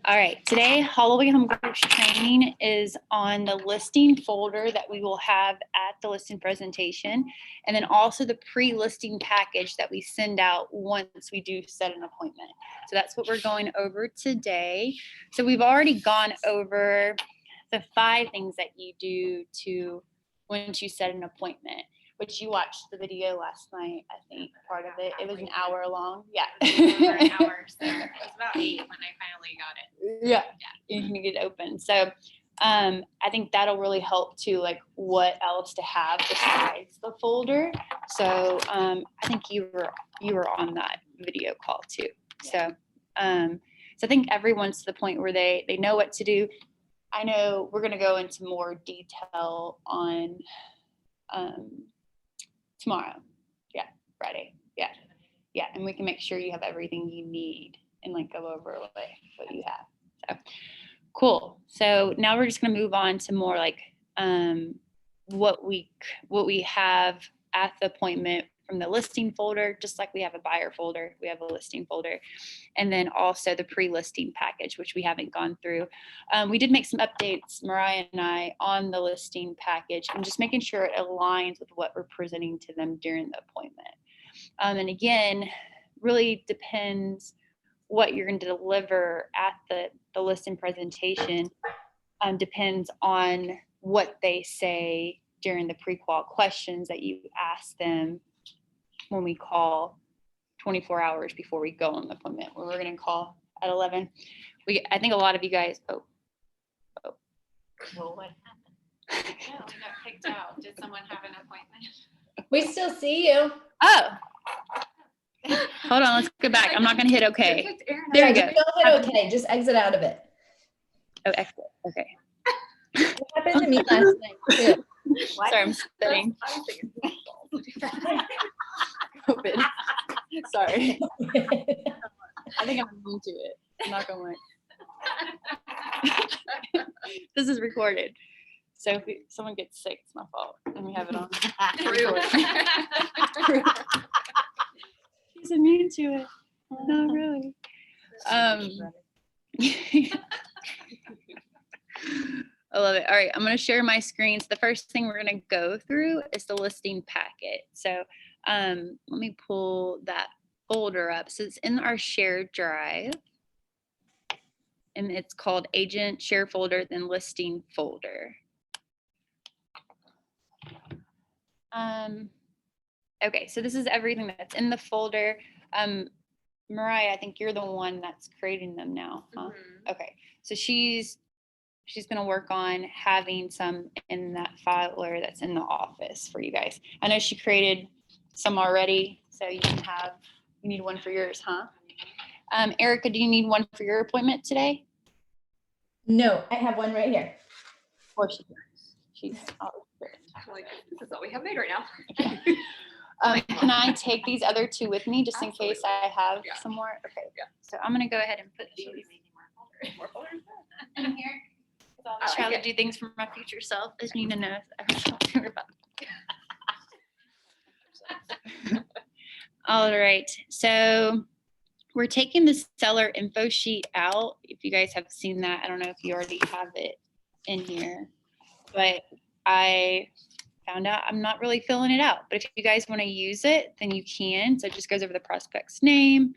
All right, today Holloway Home Group's training is on the listing folder that we will have at the listing presentation, and then also the pre-listing package that we send out once we do set an appointment. So that's what we're going over today. So we've already gone over the 5 things that you do to once you set an appointment, which you watched the video last night, I think, part of it. It was an hour long. Yeah. Over an hour. So it was about 8 when I finally got it. Yeah. You can get it open. So I think that'll really help too, like what else to have besides the folder. So I think you were on that video call too. So I think everyone's to the point where they know what to do. I know we're going to go into more detail on tomorrow. Yeah, Friday. Yeah. Yeah. And we can make sure you have everything you need and like go over what you have. So cool. So now we're just going to move on to more like what we have at the appointment from the listing folder, just like we have a buyer folder, we have a listing folder, and then also the pre-listing package, which we haven't gone through. We did make some updates, Mariah and I, on the listing package and just making sure it aligns with what we're presenting to them during the appointment. And again, really depends what you're going to deliver at the listing presentation, depends on what they say during the pre-qual questions that you ask them when we call 24 hours before we go on the appointment. When we're going to call at 11. I think a lot of you guys, Well, what happened? Yeah, we got kicked out. Did someone have an appointment? We still see you. Oh, hold on, let's go back. I'm not going to hit okay. There you go. Don't hit okay, just exit out of it. Oh, excellent. Okay. What happened to me last night too? Sorry, I'm sitting. COVID. Sorry. I think I'm immune to it. I'm not gonna lie. This is recorded. So if someone gets sick, it's my fault. And we have it on. He's immune to it. Not really. I love it. All right, I'm going to share my screen. So the first thing we're going to go through is the listing packet. So let me pull that folder up. So it's in our shared drive, and it's called Agent Share Folder, then Listing Folder. Okay, so this is everything that's in the folder. Mariah, I think you're the one that's creating them now, huh? Mm-hmm. Okay, so she's going to work on having some in that folder that's in the office for you guys. I know she created some already, so you need one for yours, huh? Erica, do you need one for your appointment today? No, I have one right here. Of course she does. She's Like, this is all we have made right now. can I take these other 2 with me just in case I have Yeah. some more? Okay. Yeah. So I'm going to go ahead and put these More folders? in here. I'll I try like to do things for my future self, as Nina knows. I was talking about. All right, so we're taking the seller info sheet out. If you guys have seen that, I don't know if you already have it in here, but I found out I'm not really filling it out. But if you guys want to use it, then you can. So it just goes over the prospect's name,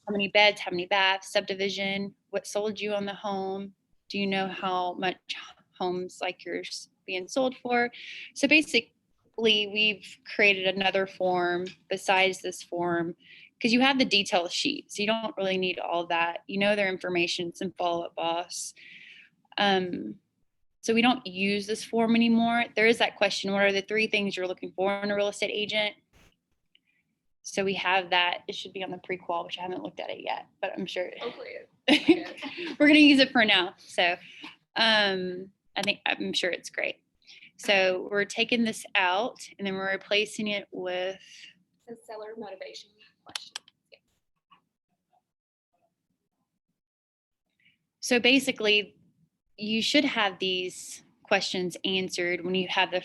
how many beds, how many baths, subdivision, what sold you on the home. Do you know how much homes like yours being sold for? So basically, we've created another form besides this form because you have the detail sheet. So you don't really need all that. You know their information. It's in Follow Up Boss. So we don't use this form anymore. There is that question, what are the 3 things you're looking for in a real estate agent? So we have that. It should be on the pre-qual, which I haven't looked at it yet, but I'm sure. Hopefully We're going to use it for now. So I'm sure it's great. So we're taking this out and then we're replacing it with the seller motivation question. So basically, you should have these questions answered when you have the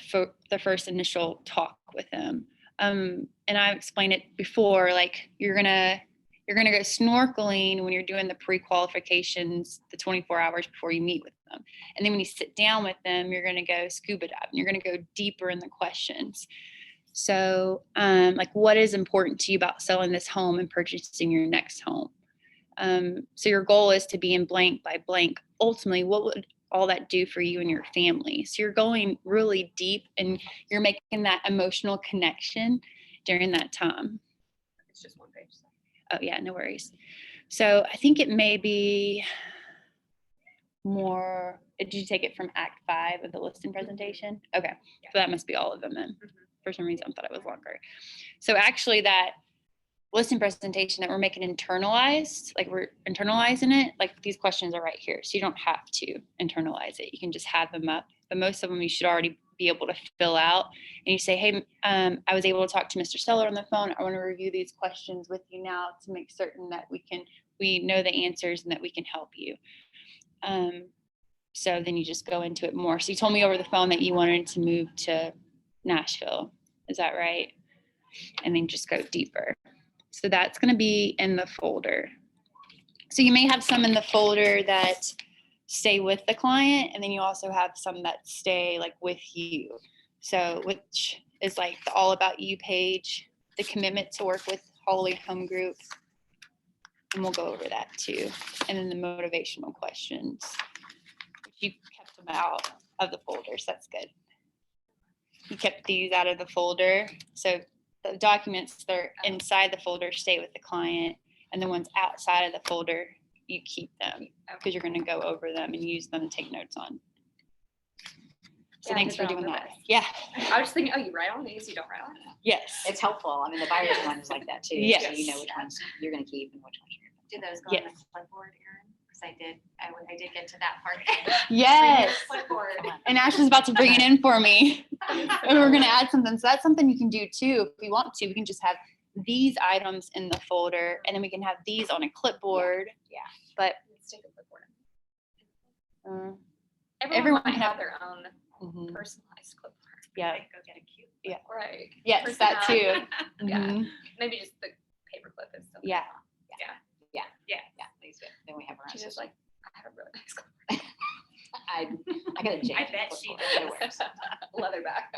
first initial talk with them. And I've explained it before, like you're gonna You're going to go snorkeling when you're doing the pre-qualifications, the 24 hours before you meet with them. And then when you sit down with them, you're going to go scuba dive and you're going to go deeper in the questions. So like what is important to you about selling this home and purchasing your next home? So your goal is to be in blank by blank. Ultimately, what would all that do for you and your family? So you're going really deep and you're making that emotional connection during that time. It's just one page. So. Oh yeah, no worries. So I think it may be more, did you take it from Act 5 of the listing presentation? Okay, so that must be all of them then. For some reason, I thought it was longer. So actually that listing presentation that we're making internalized, like we're internalizing it, like these questions are right here. So you don't have to internalize it. You can just have them up, but most of them you should already be able to fill out. And you say, hey, I was able to talk to Mr. Seller on the phone. I want to review these questions with you now to make certain that we know the answers and that we can help you. So then you just go into it more. So you told me over the phone that you wanted to move to Nashville. Is that right? And then just go deeper. So that's going to be in the folder. So you may have some in the folder that stay with the client, and then you also have some that stay like with you. So which is like the All About You page, the commitment to work with Holloway Home Group. And we'll go over that too. And then the motivational questions. You kept them out of the folder, so that's good. You kept these out of the folder. So the documents that are inside the folder stay with the client, and the ones outside of the folder, you keep them because you're going to go over them and use them to take notes on. So Yeah, thanks I for did that on doing that. purpose. Yeah. I was just thinking, oh, you write on these, you don't write on them. Yes. It's helpful. I mean, the buyer's one is like that too. So Yes. you know which ones you're going to keep and which ones you're Do those go on Yes. the clipboard, Erin? Because I did get to that part. Yes. Clipboard. And Ashley's about to bring it in for me. And we're going to add something. So that's something you can do too. If we want to, we can just have these items in the folder, and then we can have these on a clipboard. Yeah. But Let's take a clipboard. everyone Everyone might can have have- their own mhm. personalized clipboard. Yeah. Like, go get a cute. Right. Yes, that too. Personality. Yeah. Mhm. Maybe just the paperclip is still. Yeah. yeah. These good. Then we have our own. She's just system. like, I have a really nice clipboard. I got a jam. I bet she clipboard. It does. works. Leather back.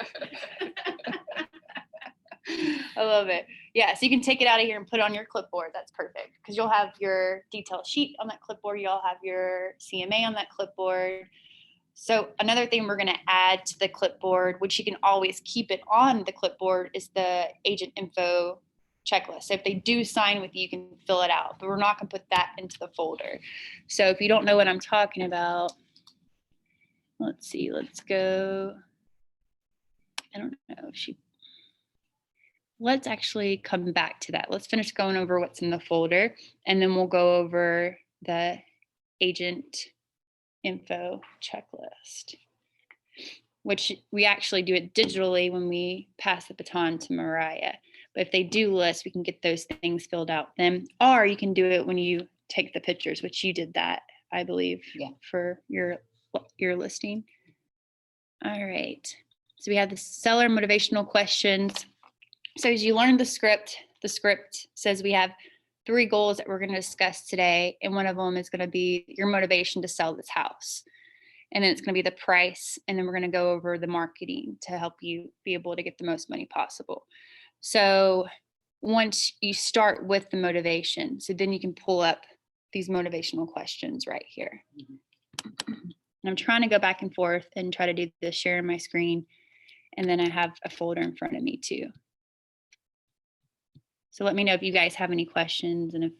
I love it. Yeah, so you can take it out of here and put it on your clipboard. That's perfect because you'll have your detail sheet on that clipboard. You'll have your CMA on that clipboard. So another thing we're going to add to the clipboard, which you can always keep it on the clipboard, is the agent info checklist. So if they do sign with you, you can fill it out, but we're not going to put that into the folder. So if you don't know what I'm talking about, let's see, let's go. I don't know if she, let's actually come back to that. Let's finish going over what's in the folder, and then we'll go over the agent info checklist, which we actually do it digitally when we pass the baton to Mariah. But if they do list, we can get those things filled out then, or you can do it when you take the pictures, which you did that, I believe, Yeah. for your listing. All right. So we have the seller motivational questions. So as you learn the script says we have 3 goals that we're going to discuss today. And one of them is going to be your motivation to sell this house. And then it's going to be the price. And then we're going to go over the marketing to help you be able to get the most money possible. So once you start with the motivation, so then you can pull up these motivational questions right here. And I'm trying to go back and forth and try to do this, sharing my screen. And then I have a folder in front of me too. So let me know if you guys have any questions and if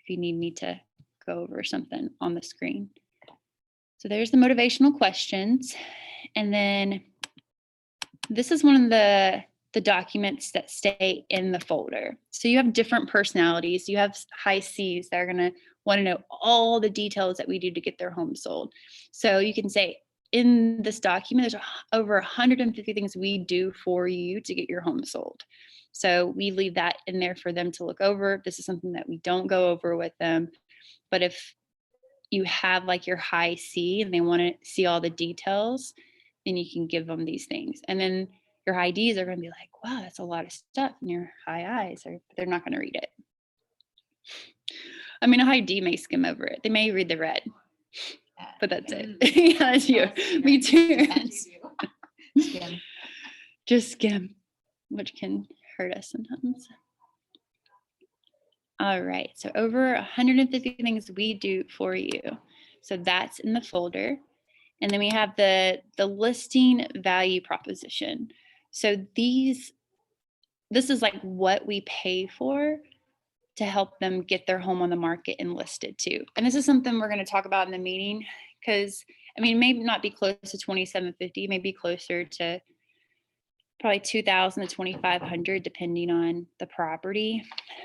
you need me to go over something on the screen. So there's the motivational questions. And then this is one of the documents that stay in the folder. So you have different personalities. You have high C's that are going to want to know all the details that we do to get their home sold. So you can say in this document, there's over 150 things we do for you to get your home sold. So we leave that in there for them to look over. This is something that we don't go over with them. But if you have like your high C and they want to see all the details, then you can give them these things. And then your high Ds are going to be like, wow, that's a lot of stuff. And your high Is they're not going to read it. I mean, a high D may skim over it. They may read the red, but that's it. Mm. Yeah, that's you. I'll see Me that. too. Depends. Skim. Just skim, which can hurt us sometimes. All right, so over 150 things we do for you. So that's in the folder. And then we have the listing value proposition. So this is like what we pay for to help them get their home on the market and listed too. And this is something we're going to talk about in the meeting because I mean, maybe not be close to 2,750, maybe closer to probably 2,000 to 2,500 depending on the property.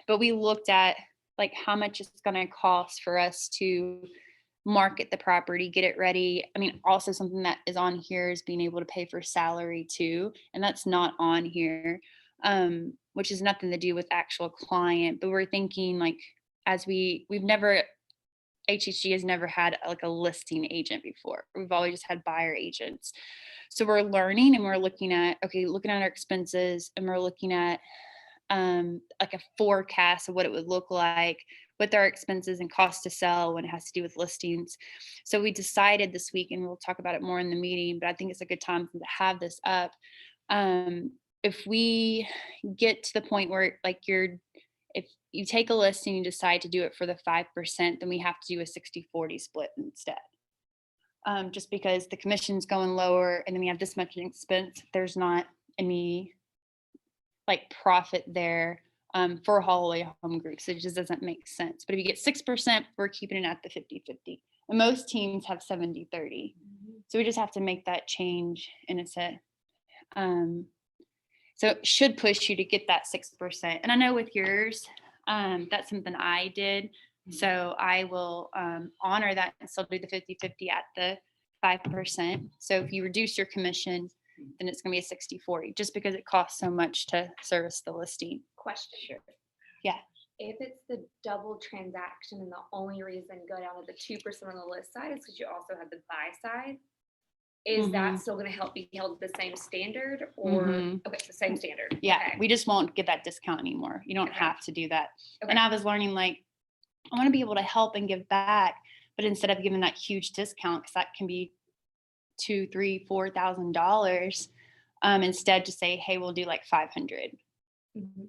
But we looked at like how much it's going to cost for us to market the property, get it ready. I mean, also something that is on here is being able to pay for salary too, and that's not on here, which is nothing to do with actual client. But we're thinking like as we've never HHG has never had like a listing agent before. We've always just had buyer agents. So we're learning and we're looking at our expenses and we're looking at like a forecast of what it would look like with our expenses and cost to sell when it has to do with listings. So we decided this week, and we'll talk about it more in the meeting, but I think it's a good time to have this up. If we get to the point where like if you take a list and you decide to do it for the 5%, then we have to do a 60-40 split instead. Just because the commission's going lower and then we have this much in expense, there's not any like profit there for Holloway Home Group. So it just doesn't make sense. But if you get 6%, we're keeping it at the 50-50. And most teams have 70-30. So we just have to make that change in a set. So it should push you to get that 6%. And I know with yours, that's something I did. So I will honor that and still do the 50-50 at the 5%. So if you reduce your commission, then it's going to be a 60-40 just because it costs so much to service the listing. Question. Sure. Yeah. If it's the double transaction and the only reason you go down to the 2% on the list side is because you also have the buy side, is that still going to help be held to the same standard or okay, it's the same standard? Yeah, Okay. we just won't get that discount anymore. You don't Okay. have to do that. Okay. And I was learning like, I want to be able to help and give back, but instead of giving that huge discount, because that can be $2,000, $3,000, $4,000, instead just say, hey, we'll do like 500, Mhm.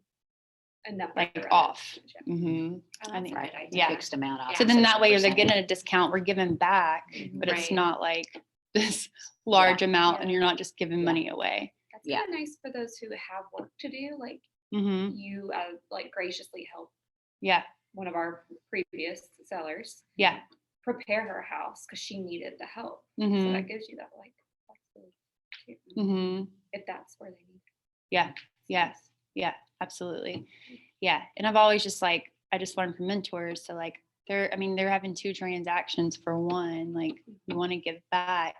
And that like better off. Yeah. Mhm. Oh, I that's think- right. I yeah. Fixed amount off. So then that way they're 60%. getting a discount, we're giving back, Mhm. but it's Right. not like this large amount and Yeah. you're not just giving Yeah. money away. That's Yeah. kind of nice for those who have work to do. Like Hmm. you, like graciously help Yeah. one of our previous sellers Yeah. prepare her house because she needed the help. So Hmm. that gives you that like flexibility too, Hmm. if that's where they need it. Yeah. Yeah. Yeah, absolutely. Yeah. And I've always just like, I just learned from mentors. So like they're having 2 transactions for one, like you want to give back.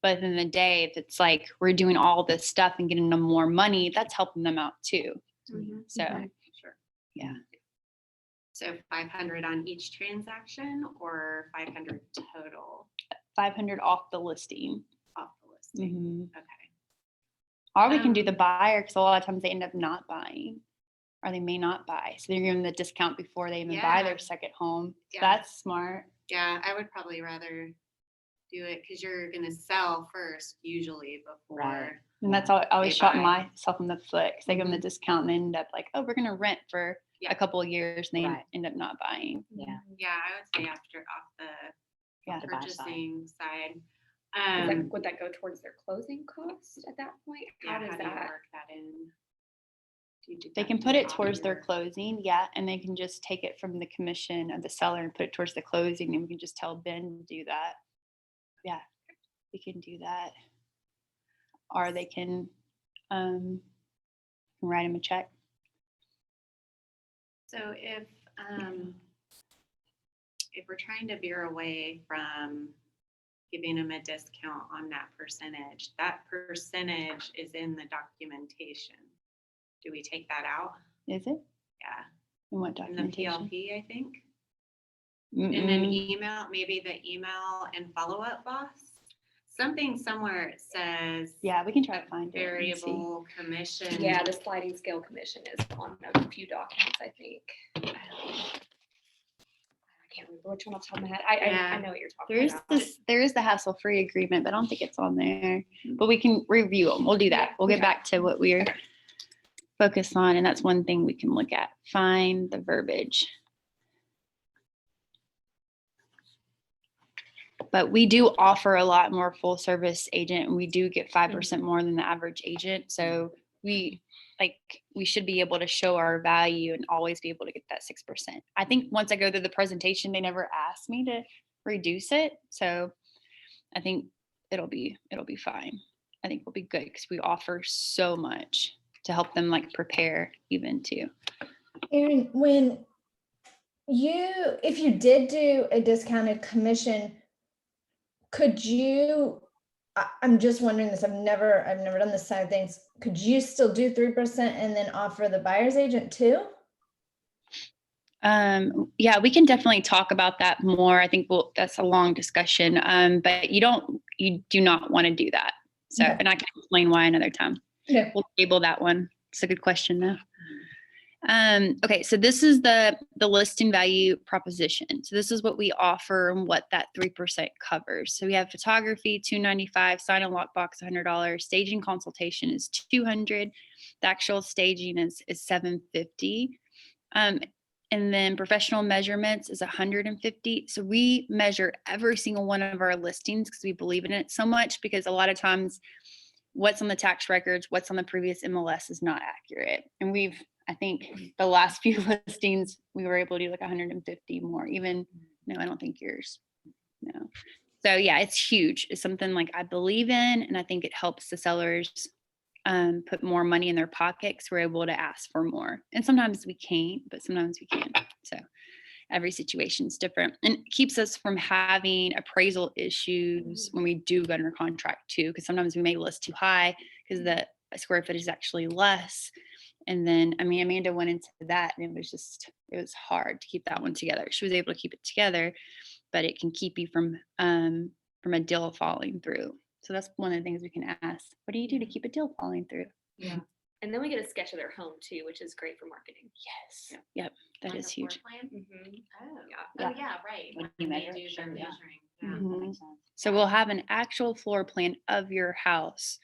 But at the end of the day, if it's like we're doing all this stuff and getting them more money, that's helping them out too. So Sure. yeah. So 500 on each transaction or 500 total 500 off the listing. off the listing? Mhm. Okay. Or we can do the buyer because a lot of times they end up not buying or they may not buy. So they're giving them the discount before they even buy Yeah. their second home. So Yeah. that's smart. Yeah, I would probably rather do it because you're going to sell first usually before. Right. And that's all, I always They shot buy. myself in the foot because they give them the Mhm. discount and they end up like, oh, we're going to rent for Yeah. a couple of years and they Right. end up not buying. Yeah. Yeah, I would say after off the Yeah. The buy side. purchasing side. Would that go towards their closing cost at that point? Yeah, How does how do you that? work that in? Do you They can deduct put it off towards their your- closing, yeah, and they can just take it from the commission of the seller and put it towards the closing, and we can just tell Ben to do that. Yeah, we can do that. Or they can write him a check. So if we're trying to veer away from giving them a discount on that percentage is in the documentation. Do we take that out? Is it? Yeah, And what in the documentation? PLP, I think. In an Mm-mm. email, maybe the email and follow-up boss. Something somewhere it says Yeah, we can try to find it. and see. variable commission. Yeah, the sliding scale commission is on a few documents, I think. can't remember which one off the top of my head. I Yeah. know what you're talking There's about. there is the hassle-free agreement, but I don't think it's on there. But we can review them. We'll do that. We'll get back to what we're focused on, and that's one thing we can look at. Find the verbiage. But we do offer a lot more full service agent, and we do get 5% more than the average agent. So we should be able to show our value and always be able to get that 6%. I think once I go through the presentation, they never asked me to reduce it. So I think it'll be fine. I think we'll be good because we offer so much to help them like prepare even too. Erin, if you did do a discounted commission, could you, I'm just wondering this, I've never done this side of things. Could you still do 3% and then offer the buyer's agent too? Yeah, we can definitely talk about that more. I think that's a long discussion. But you do not want to do that. So, Okay. and I can explain why another time. Yeah. We'll table that one. It's a good question though. Okay, so this is the listing value proposition. So this is what we offer and what that 3% covers. So we have photography, $295, sign and lockbox, $100, staging consultation is $200, the actual staging is $750. And then professional measurements is $150. So we measure every single one of our listings because we believe in it so much, because a lot of times what's on the tax records, what's on the previous MLS is not accurate. And I think the last few listings, we were able to do like 150 more, no, I don't think yours, no. So yeah, it's huge. It's something like I believe in, and I think it helps the sellers put more money in their pockets. We're able to ask for more. And sometimes we can't, but sometimes we can. So every situation is different, and it keeps us from having appraisal issues when we do go under contract too, because sometimes we may list too high because the square footage is actually less. And then, I mean, Amanda went into that, and it was hard to keep that one together. She was able to keep it together, but it can keep you from a deal falling through. So that's one of the things we can ask. What do you do to keep a deal falling through? Yeah. And then we get a sketch of their home too, which is great for marketing. Yes. Yep. That On is the floor huge. plan? Mhm. Oh, Yeah. oh, yeah, right. When When you they measure do it, their sure, yeah. measuring. Yeah. That Mhm. makes sense. So we'll have an actual floor plan of your house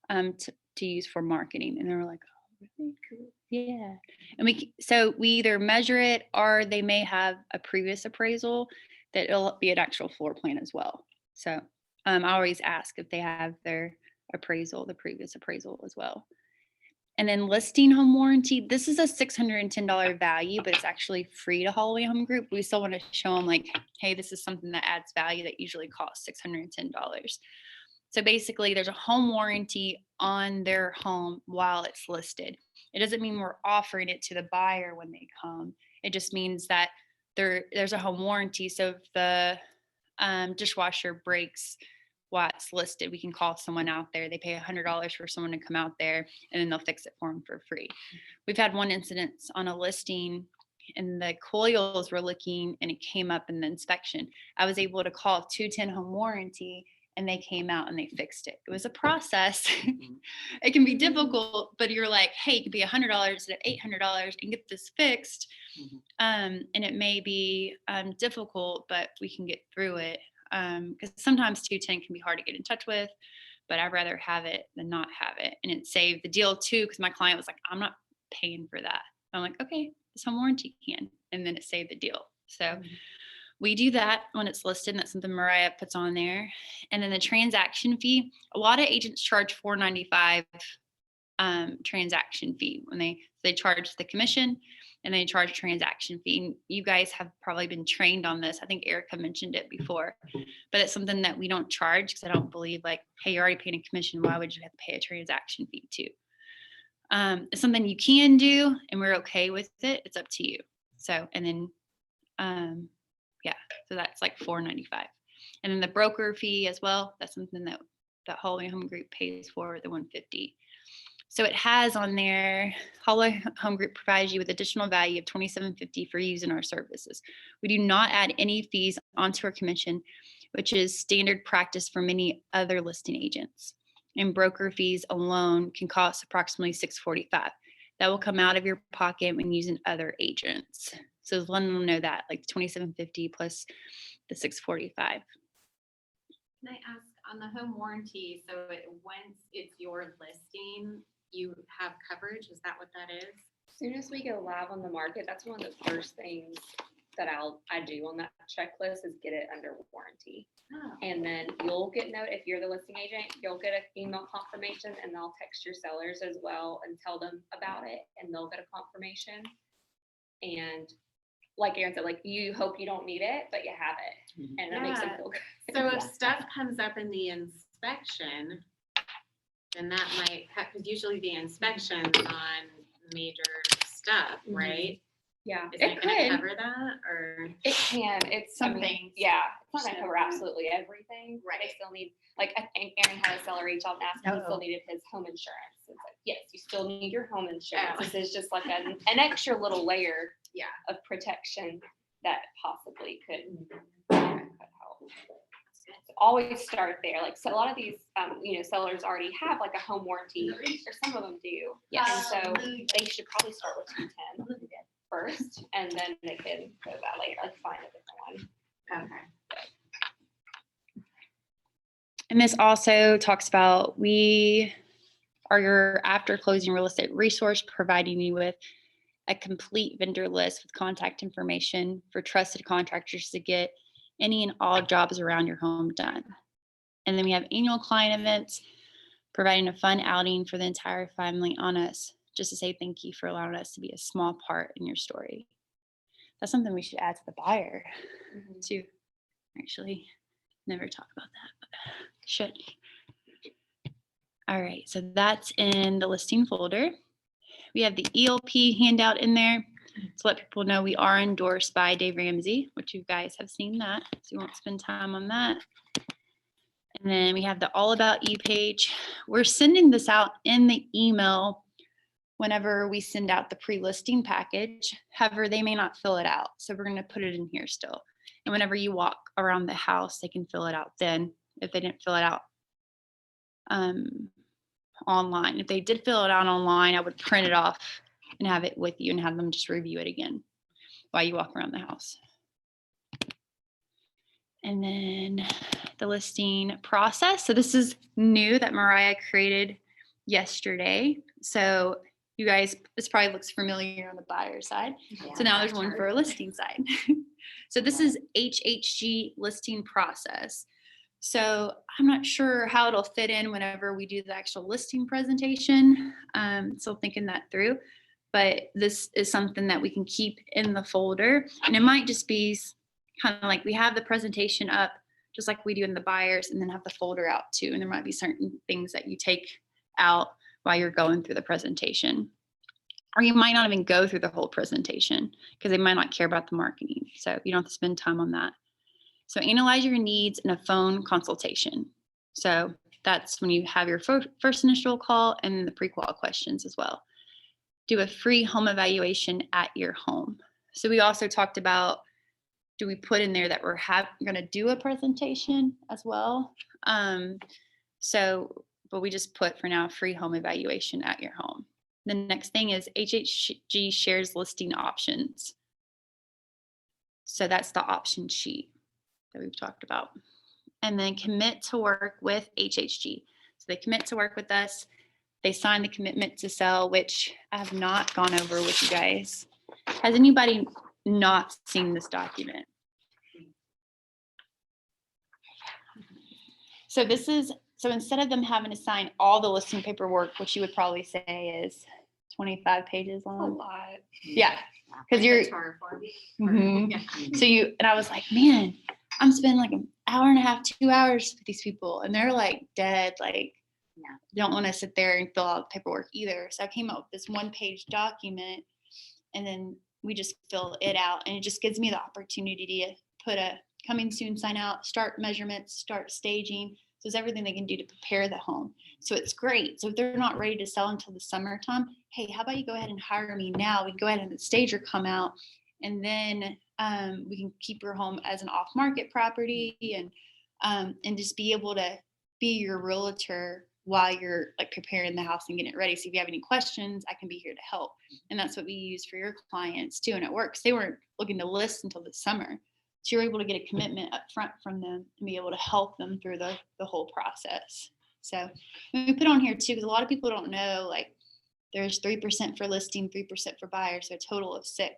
to use for marketing. And they were like, oh, really cool. Yeah. And so we either measure it, or they may have a previous appraisal that it'll be an actual floor plan as well. So I always ask if they have their appraisal, the previous appraisal as well. And then listing home warranty, this is a $610 value, but it's actually free to Holloway Home Group. We still want to show them like, hey, this is something that adds value that usually costs $610. So basically there's a home warranty on their home while it's listed. It doesn't mean we're offering it to the buyer when they come. It just means that there's a home warranty. So if the dishwasher breaks while it's listed, we can call someone out there. They pay $100 for someone to come out there, and then they'll fix it for them for free. We've had one incident on a listing, and the coils were leaking, and it came up in the inspection. I was able to call 210 home warranty, and they came out and they fixed it. It was a process. It can be difficult, but you're like, hey, it could be $100 instead of $800 and get this fixed. And it may be difficult, but we can get through it. Because sometimes 210 can be hard to get in touch with, but I'd rather have it than not have it. And it saved the deal too, because my client was like, I'm not paying for that. I'm like, okay, this home warranty can. And then it saved the deal. So we do that when it's listed, and that's something Mariah puts on there. And then the transaction fee, a lot of agents charge $495 transaction fee when they charge the commission, and they charge transaction fee. And you guys have probably been trained on this. I think Erica mentioned it before, but it's something that we don't charge because I don't believe like, hey, you're already paying a commission. Why would you have to pay a transaction fee too? It's something you can do, and we're okay with it. It's up to you. So, and then, so that's like $495. And then the broker fee as well. That's something that Holloway Home Group pays for, the $150. So it has on there, Holloway Home Group provides you with additional value of $27.50 for using our services. We do not add any fees onto our commission, which is standard practice for many other listing agents. And broker fees alone can cost approximately $645. That will come out of your pocket when using other agents. So letting them know that like 2,750 plus the 645. Can I ask on the home warranty, so once it's your listing, you have coverage, is that what that is? As soon as we go live on the market, that's one of the first things that I do on that checklist is get it under warranty. Oh, And then you'll get if you're the listing agent, you'll get an email confirmation and they'll text your sellers as well and tell them about it and they'll get a confirmation. And like Aaron said, like you hope you don't need it, but you have it and it makes them Yeah. feel good. so if Yeah. stuff comes up in the inspection, then that might, because usually the inspection's on major stuff, Mhm. right? Yeah, Is it that gonna could. cover that, or? It can. It's Some I mean, things. Yeah, it's not Some gonna cover things. absolutely everything. They Right. still need, like, I think Aaron had a seller reach out and ask if he Uh-oh. still needed his home insurance. It's like, yes, you still need your home insurance. Oh. This is just like an extra little layer Yeah. of protection that possibly could help. So always start there. Like, so a lot of these, sellers already have like a home warranty, or some of them do. Yes. And so they should probably start with 210 first, and then they can go that later, like find a different one. Okay. And this also talks about we are your after closing real estate resource, providing you with a complete vendor list with contact information for trusted contractors to get any and all jobs around your home done. And then we have annual client events, providing a fun outing for the entire family on us, just to say thank you for allowing us to be a small part in your story. That's something we should add to the buyer too. Actually, never talk about that, but should. All right, so that's in the listing folder. We have the ELP handout in there to let people know we are endorsed by Dave Ramsey, which you guys have seen that, so you won't spend time on that. And then we have the All About You page. We're sending this out in the email whenever we send out the pre-listing package. However, they may not fill it out, so we're going to put it in here still. And whenever you walk around the house, they can fill it out then if they didn't fill it out online. If they did fill it out online, I would print it off and have it with you and have them just review it again while you walk around the house. And then the listing process. So this is new that Mariah created yesterday. So you guys, this probably looks familiar on the buyer side. So now there's one for a listing side. So this is HHG listing process. So I'm not sure how it'll fit in whenever we do the actual listing presentation. Still thinking that through, but this is something that we can keep in the folder, and it might just be kind of like we have the presentation up just like we do in the buyers, and then have the folder out too. And there might be certain things that you take out while you're going through the presentation. Or you might not even go through the whole presentation because they might not care about the marketing. So you don't have to spend time on that. So analyze your needs in a phone consultation. So that's when you have your first initial call and the pre-qual questions as well. Do a free home evaluation at your home. So we also talked about, do we put in there that we're going to do a presentation as well? But we just put for now, free home evaluation at your home. The next thing is HHG shares listing options. So that's the option sheet that we've talked about. And then commit to work with HHG. So they commit to work with us. They sign the commitment to sell, which I have not gone over with you guys. Has anybody not seen this document? So this is, so instead of them having to sign all the listing paperwork, which you would probably say is 25 pages A long. lot. Yeah, because Like you're, the chart form. Mhm. Yeah. So and I was like, man, I'm spending like an hour and a half, 2 hours with these people, and they're like dead, like, don't want to sit there and fill out paperwork either. So I came up with this 1-page document, and then we just fill it out, and it just gives me the opportunity to put a coming soon sign out, start measurements, start staging. So it's everything they can do to prepare the home. So it's great. So if they're not ready to sell until the summertime, hey, how about you go ahead and hire me now? We can go ahead and the stager come out, and then we can keep your home as an off-market property, and just be able to be your realtor while you're like preparing the house and getting it ready. So if you have any questions, I can be here to help. And that's what we use for your clients too. And it works. They weren't looking to list until the summer. So you're able to get a commitment up front from them and be able to help them through the whole process. So we put on here too, because a lot of people don't know, like there's 3% for listing, 3% for buyers, so a total of 6%.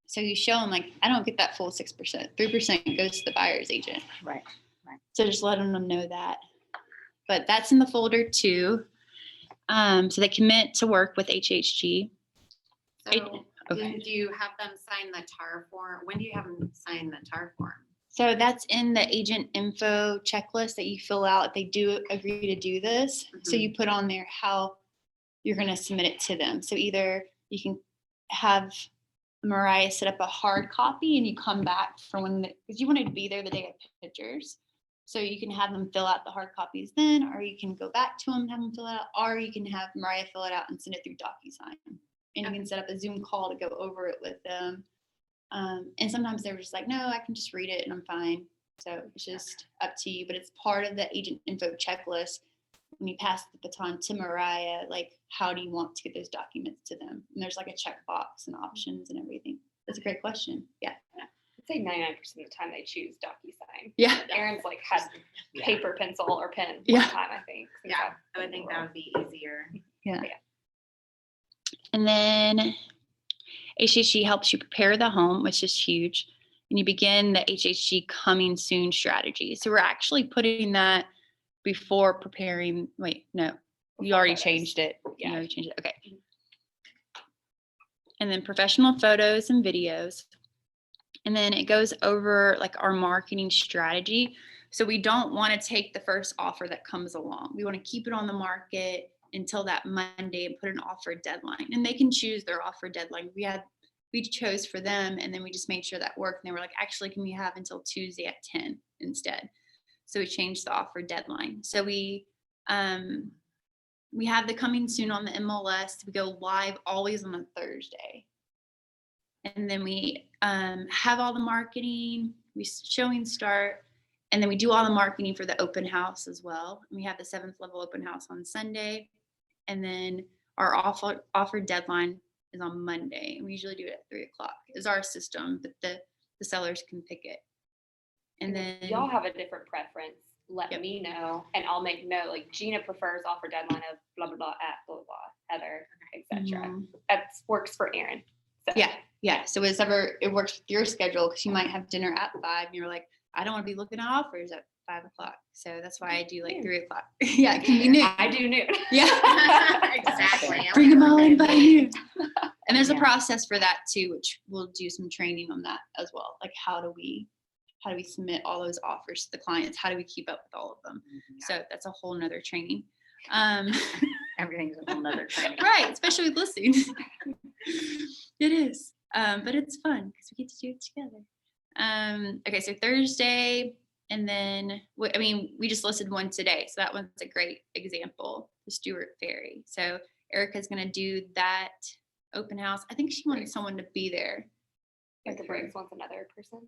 So you show them like, I don't get that full 6%. 3% goes to the buyer's agent. Right. So just letting them know that. But that's in the folder too. So they commit to work with HHG. So Okay. do you have them sign the TAR form? When do you have them sign the TAR form? So that's in the agent info checklist that you fill out if they do agree to do this. So Mhm. you put on there how you're going to submit it to them. So either you can have Mariah set up a hard copy and you come back for when, because you wanted to be there the day of pictures. So you can have them fill out the hard copies then, or you can go back to them and have them fill it out, or you can have Mariah fill it out and send it through DocuSign. And you can set up a Zoom call to go over it with them. And sometimes they're just like, no, I can just read it and I'm fine. So it's just up to you, but it's part of the agent info checklist. When you pass the baton to Mariah, like, how do you want to get those documents to them? And there's like a checkbox and options and everything. That's a great question. Yeah. I'd say 99% of the time they choose DocuSign. Yeah. Aaron's like had Yeah. paper, pencil, or pen one Yeah. time, I think. since Yeah, I've I would been think in that the would be easier. And then HHG helps you prepare the home, which is huge. And you begin the HHG coming soon strategy. So we're actually putting that before preparing. Wait, no, you Before already photos. changed it. Yeah. You already changed it. Okay. And then professional photos and videos. And then it goes over like our marketing strategy. So we don't want to take the first offer that comes along. We want to keep it on the market until that Monday and put an offer deadline. And they can choose their offer deadline. We chose for them, and then we just made sure that worked. And they were like, actually, can we have until Tuesday at 10 instead? So we changed the offer deadline. So we have the coming soon on the MLS. We go live always on a Thursday. And then we have all the marketing, we showing start, and then we do all the marketing for the open house as well. And we have the 7th level open house on Sunday. And then our offer deadline is on Monday. And we usually do it at 3:00 is our system, but the sellers can pick it. And then if y'all have a different preference, let Yep. me know and I'll make note. Like Gina prefers offer deadline of blah blah blah at blah blah blah, Heather, etc. Mhm. That works for Aaron. So, Yeah. So it works with your schedule, because you might have dinner at 5 and you're like, I don't want to be looking at offers at 5:00. So that's why I do like 3:00. Yeah, it can be noon. I do noon. Yeah. Exactly. Bring them all in by noon. And there's a Yeah. process for that too, which we'll do some training on that as well. Like how do we submit all those offers to the clients? How do we keep up with all of them? So that's a whole nother training. Everything's a whole nother training. Right, especially with listings. It is, but it's fun because we get to do it together. Okay, so Thursday, and then we just listed one today, so that one's a great example, the Stewart Ferry. So Erica's gonna do that open house. I think she wanted someone to be there. Like the Briggs wants another person.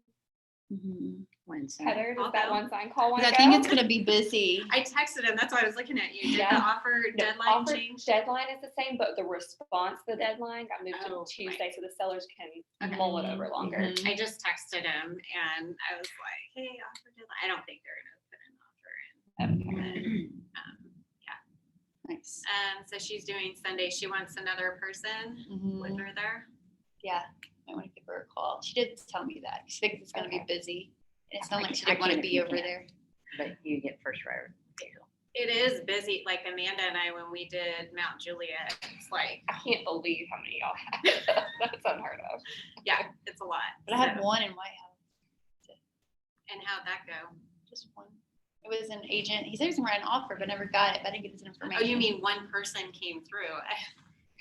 Mhm. Wednesday. Heather, does that I'll go. one sign call want 'Cause to I think it's gonna be busy. I texted him, that's why I was looking at you. Did the Yeah. offer No, deadline offer change? deadline is the same, but the response to the deadline got moved Oh, to Tuesday, so the sellers can Okay. mull it over longer. Mhm. I just texted him and I was like, hey, offer deadline. I don't think they're gonna put an offer in. Nice. So she's doing Sunday. She wants another person with Mhm. her there. Yeah, I want to give her a call. She did tell me that. She thinks it's gonna be Okay. busy. And it sounded like she I didn't want to can't if be you over can't. there. But you get first right. It is busy. Like Amanda and I, when we did Mount Juliet, it's like, I can't believe how many y'all have. That's unheard of. yeah, it's a lot. But I had So- one in White House. And how'd that go? Just one. It was an agent. He said he was gonna write an offer, but never got it. But I didn't get his Oh, information. you mean one person came through?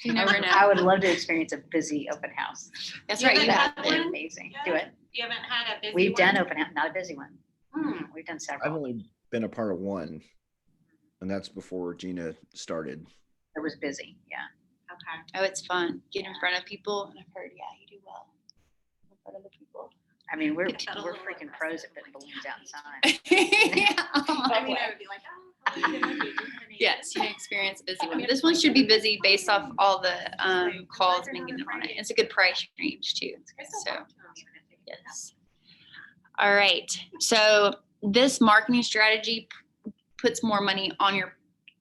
You never know. I would love to experience a busy open house. That's You right. You haven't have had to. one? Amazing. Yeah. Do it. You haven't had a busy We've done one? open house, not a busy one. Hmm. We've done I've several. only been a part of one, and that's before Gina started. It was busy. Yeah. Okay. Oh, it's fun. Get in front of people, and I've heard, yeah, you do well in front of the people. I mean, we're Yeah, that'll we're look freaking aggressive, pros at putting like, balloons yeah. outside. I mean, I would be like, oh, you can look at Yes, you experience a busy one. This one should be busy based off all the calls making it on it. It's a good price range too. So, yes. All right. So this marketing strategy puts more money on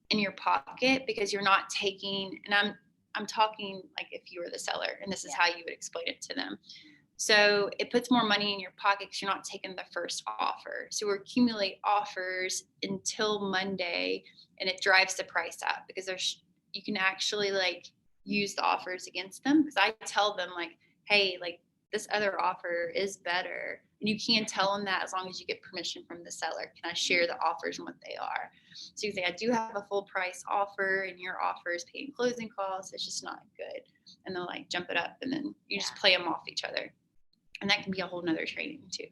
in your pocket because you're not taking, and I'm talking like if you were the seller and this is how you would explain it to them. So it puts more money in your pocket because you're not taking the first offer. So we accumulate offers until Monday, and it drives the price up because you can actually like use the offers against them. Because I tell them like, hey, like this other offer is better, and you can tell them that as long as you get permission from the seller. Can I share the offers and what they are? So you say, I do have a full price offer, and your offer is paying closing costs. It's just not good, and they'll like jump it up, and then you just play them off each other. And that can be a whole nother training too.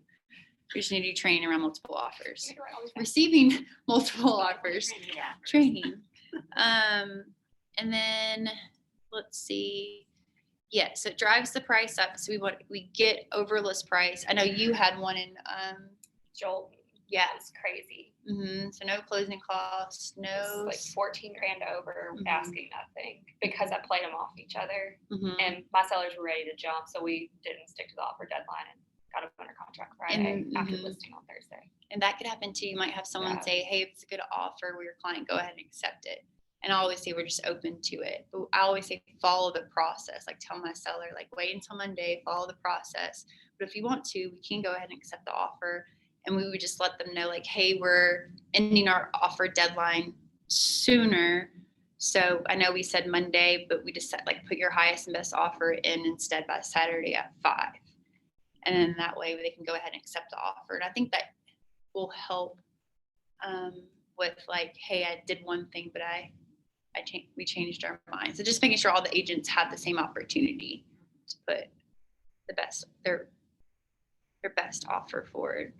You just need to train around multiple offers. Receiving multiple offers, training. And then let's see. Yeah, so it drives the price up. So we get over list price. I know you had one in Joel. yeah. It's crazy. So no closing costs, no It's like 14 grand over Mhm. asking nothing because I played them off each other. Mhm. And my sellers were ready to jump, so we didn't stick to the offer deadline and got it under contract Friday after Mhm. listing on Thursday. And that could happen too. You might have someone Yeah. say, hey, if it's a good offer with your client, go ahead and accept it. And I always say we're just open to it. But I always say follow the process. Like tell my seller, like wait until Monday, follow the process. But if you want to, we can go ahead and accept the offer. And we would just let them know like, hey, we're ending our offer deadline sooner. So I know we said Monday, but we just said like put your highest and best offer in instead by Saturday at 5. And then that way they can go ahead and accept the offer. And I think that will help with like, hey, I did one thing, but we changed our mind. So just making sure all the agents have the same opportunity to put the best, their best offer forward.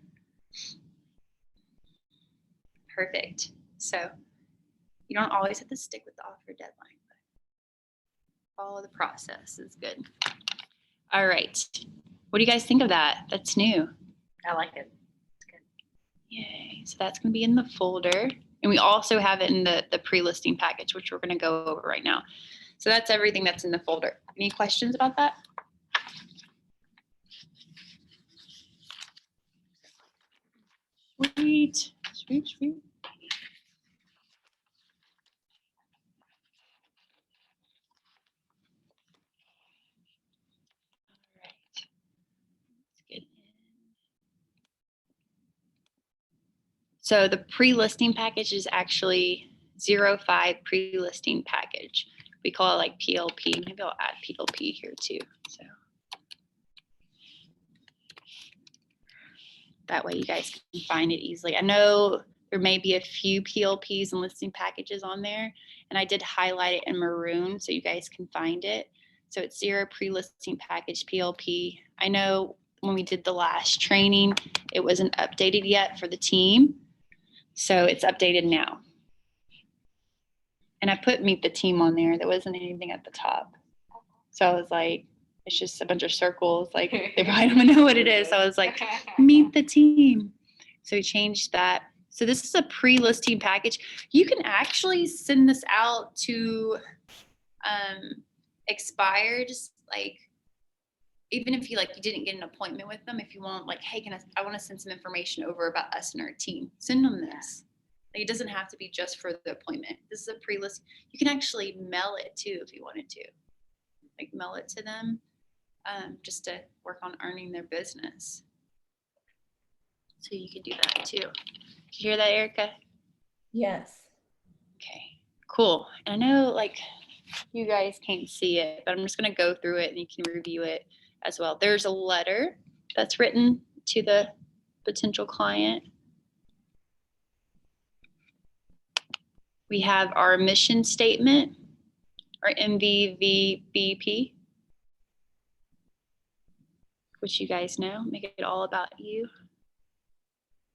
Perfect. So you don't always have to stick with the offer deadline, but follow the process is good. All right. What do you guys think of that? That's new. I like it. Yay. So that's going to be in the folder. And we also have it in the pre-listing package, which we're going to go over right now. So that's everything that's in the folder. Any questions about that? Sweet. Sweet, sweet. All right. Let's get in. So the pre-listing package is actually 05 pre-listing package. We call it like PLP. Maybe I'll add PLP here too. So that way you guys can find it easily. I know there may be a few PLPs and listing packages on there, and I did highlight it in maroon so you guys can find it. So it's 0 pre-listing package PLP. I know when we did the last training, it wasn't updated yet for the team. So it's updated now. And I put meet the team on there. There wasn't anything at the top. So I was like, it's just a bunch of circles. Like they probably don't know what it is. So I was like, meet the team. So we changed that. So this is a pre-listing package. You can actually send this out to expireds, like even if you didn't get an appointment with them, if you want like, hey, I want to send some information over about us and our team, send them this. Like, it doesn't have to be just for the appointment. This is a pre-list. You can actually mail it too if you wanted to, like mail it to them just to work on earning their business. So you could do that too. Did you hear that, Erica? Yes. Okay, cool. And I know like you guys can't see it, but I'm just gonna go through it and you can review it as well. There's a letter that's written to the potential client. We have our mission statement, our MVVBP, which you guys know, make it all about you.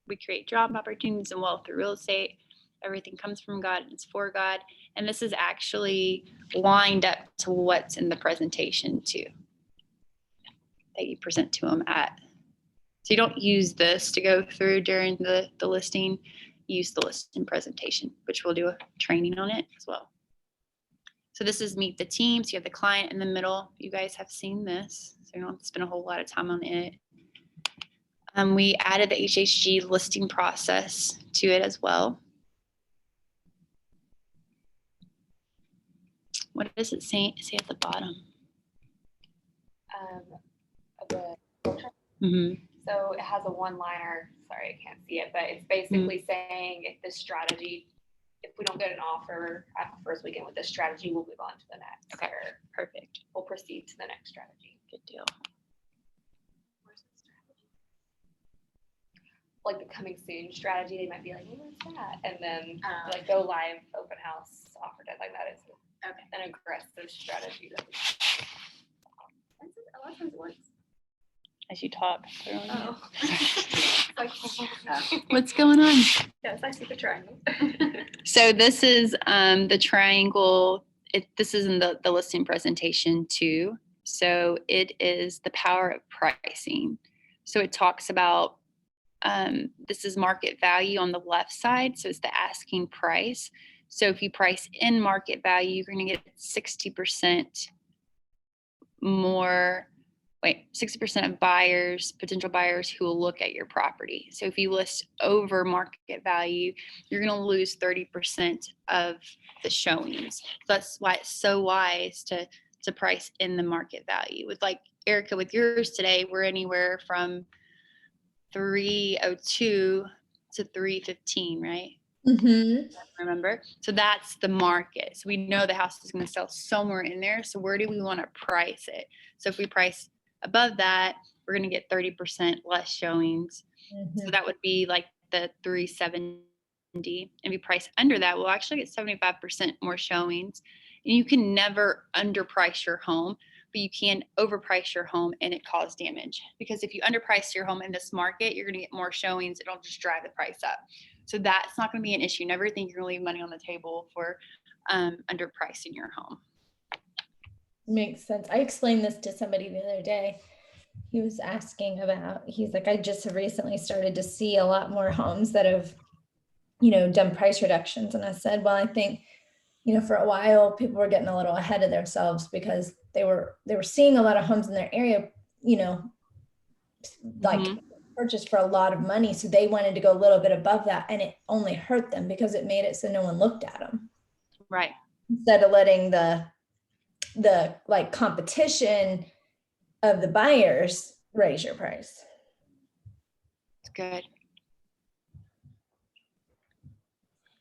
We create job opportunities and wealth through real estate. Everything comes from God and it's for God. And this is actually lined up to what's in the presentation too, that you present to them at. So you don't use this to go through during the listing. use the listing presentation, which we'll do a training on it as well. So this is meet the team. So you have the client in the middle. You guys have seen this, so you don't have to spend a whole lot of time on it. We added the HHG listing process to it as well. What does it say at the bottom? Of the Mhm. So it has a one-liner, sorry, I can't see it, but it's basically saying if this strategy, if we don't get an offer at the first weekend with this strategy, we'll move on to the next. Okay. Or Perfect. we'll proceed to the next strategy. Good deal. Where's the strategy? Like the coming soon strategy, they might be like, what's that? And then like go live, open house, offer deadline, that is an aggressive strategy. A lot of times it works. As you talk. clearly. Oh. Like, What's going on? yes, I see the triangle. So this is the triangle. This is in the listing presentation too. So it is the power of pricing. So it talks about this is market value on the left side. So it's the asking price. So if you price in market value, you're going to get 60% more. 60% of buyers, potential buyers who will look at your property. So if you list over market value, you're going to lose 30% of the showings. So that's why it's so wise to price in the market value. With like Erica, with yours today, we're anywhere from 302 to 315, right? Mm-hmm. Remember? So that's the market. So we know the house is going to sell somewhere in there. So where do we want to price it? So if we price above that, we're going to get 30% less showings. So that would be like the 370. And if you price under that, we'll actually get 75% more showings. And you can never underprice your home, but you can overprice your home and it cause damage. Because if you underprice your home in this market, you're going to get more showings. It'll just drive the price up. So that's not going to be an issue. Never think you're going to leave money on the table for underpricing your home. Makes sense. I explained this to somebody the other day. He was asking about, he's like, I just have recently started to see a lot more homes that have, done price reductions. And I said, well, I think, for a while, people were getting a little ahead of themselves because they were seeing a lot of homes in their area, like purchased for a lot of money. So they wanted to go a little bit above that, and it only hurt them because it made it so no one looked at them. Right. Instead of letting the like competition of the buyers raise your price. It's good.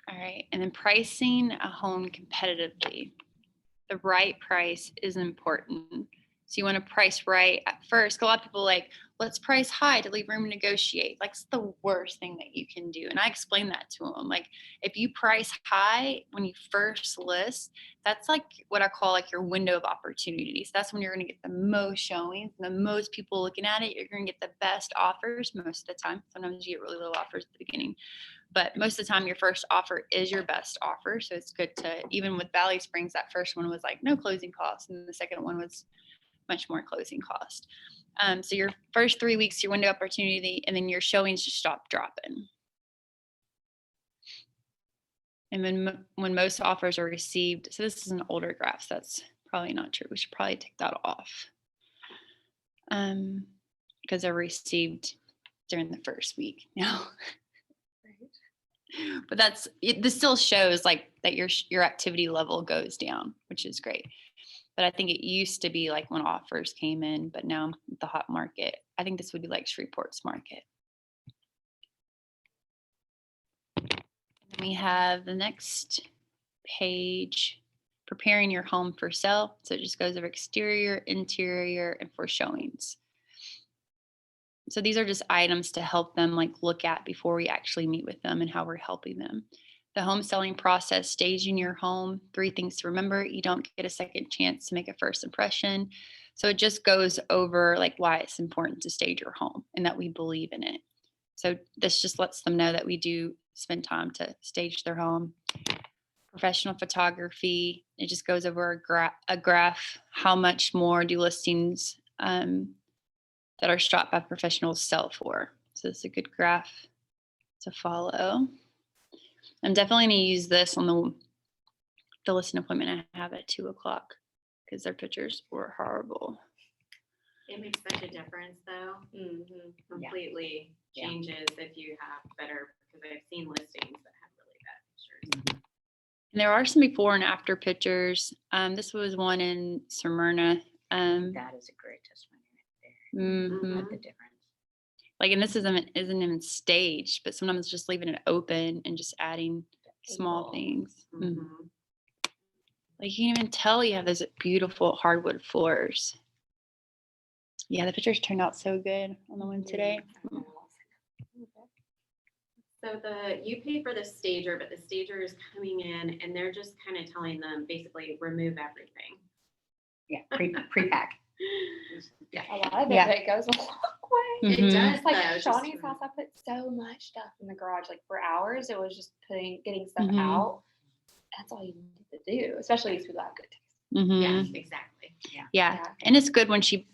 All right. And then pricing a home competitively. The right price is important. So you want to price right at first. A lot of people like, let's price high to leave room to negotiate. Like, it's the worst thing that you can do. And I explained that to them. Like, if you price high when you first list, that's like what I call like your window of opportunities. That's when you're going to get the most showings and the most people looking at it. You're going to get the best offers most of the time. Sometimes you get really low offers at the beginning, but most of the time your first offer is your best offer. So it's good to, even with Valley Springs, that first one was like no closing costs. And the second one was much more closing cost. So your first 3 weeks, your window opportunity, and then your showings just stop dropping. And then when most offers are received, so this is an older graph, so that's probably not true. We should probably take that off because they're received during the first week now. But this still shows like that your activity level goes down, which is great. But I think it used to be like when offers came in, but now the hot market, I think this would be like Shreveport's market. And we have the next page, preparing your home for sale. So it just goes over exterior, interior, and for showings. So these are just items to help them like look at before we actually meet with them and how we're helping them. The home selling process, staging your home, 3 things to remember. You don't get a second chance to make a first impression. So it just goes over like why it's important to stage your home and that we believe in it. So this just lets them know that we do spend time to stage their home. Professional photography, it just goes over a graph. How much more do listings that are shot by professionals sell for? So it's a good graph to follow. I'm definitely gonna use this on the listing appointment I have at 2:00 because their pictures were horrible. It makes such a difference though. Completely Yeah. changes if you have better, because I've seen listings that have really bad pictures. And there are some before and after pictures. This was one in Smyrna. That is a great testimony right there. Mhm. Of the difference. Like, and this isn't even staged, but sometimes just leaving it open and just adding small Angle. things. Mhm. Like, you can even tell you have those beautiful hardwood floors. Yeah, the pictures turned out so good on the one today. So you pay for the stager, but the stager is coming in and they're just kind of telling them basically remove everything. Yeah, pre-pack. A lot of it, Yeah. but it goes a long way. It Mhm. does It's like though, just Shawnee's to- house, I put so much stuff in the garage, like for hours, it was just getting stuff Mhm. out. That's all you need to do, especially these people that have good taste. Mhm. Yes, exactly. Yeah. Yeah. And it's good when she